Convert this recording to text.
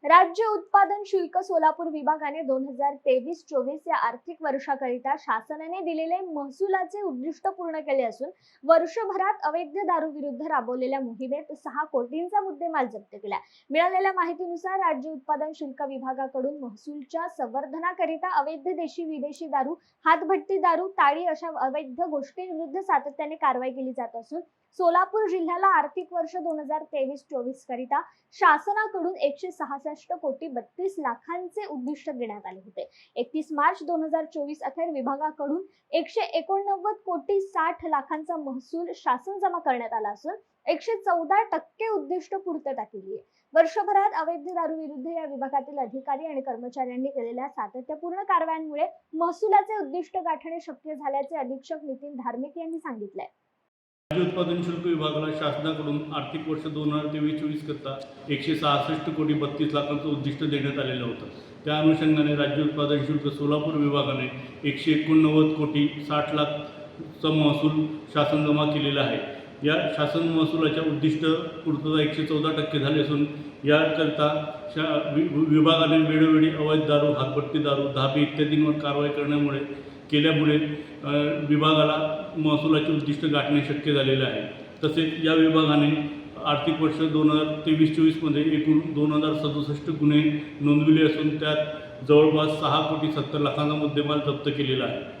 राज्य उत्पादन शुल्क सोलापूर विभागाने 2023-24 या आर्थिक वर्षाकरिता शासनाने दिलेले महसुलाचे उद्दिष्ट पूर्ण केले असून वर्षभरात अवैध दारू विरुद्ध राबवलेल्या मोहिमेत 6 कोटींचा मुद्देमाल जप्त केला। मिळालेल्या माहितीनुसार राज्य उत्पादन शुल्क विभागाकडून महसूलच्या संवर्धनाकरिता अवैध देशी विदेशी दारू, हातभट्टी दारू, ताडी अशा अवैध गोष्टींविरुद्ध सातत्याने कारवाई केली जात असून सोलापूर जिल्ह्याला आर्थिक वर्ष 2023-24 करिता शासनाकडून 166 कोटी 32 लाखांचे उद्दिष्ट देण्यात आले होते। 31 मार्च 2024 अखेर विभागाकडून 189 कोटी 60 लाखांचा महसूल शासन जमा करण्यात आला असून 114% उद्दिष्ट पूर्तता केली आहे। वर्षभरात अवैध दारू विरुद्ध या विभागातील अधिकारी आणि कर्मचाऱ्यांनी केलेल्या सातत्यपूर्ण कारवायांमुळे महसुलाचे उद्दिष्ट गाठणे शक्य झाल्याचे अधीक्षक नितीन धार्मिक यांनी सांगितले। राज्य उत्पादन शुल्क विभागाला शासनाकडून आर्थिक वर्ष 2023-24 करता 166 कोटी 32 लाखांचं उद्दिष्ट देण्यात आलेलं होतं। त्या अनुषंगाने राज्य उत्पादन शुल्क सोलापूर विभागाने 189 कोटी 60 लाखचा महसूल शासन जमा केलेला आहे। या शासन महसुलाच्या उद्दिष्ट पूर्तता 114% झाली असून याकरता विभागाने वेळोवेळी अवैध दारू, हातभट्टी दारू, धाबे इत्यादींवर कारवाई केल्यामुळे विभागाला महसुलाचे उद्दिष्ट गाठणे शक्य झालेले आहे। तसेच या विभागाने आर्थिक वर्ष 2023-24 मध्ये एकूण 2067 गुन्हे नोंदविले असून त्यात जवळपास 6 कोटी 70 लाखांचा मुद्देमाल जप्त केलेला आहे।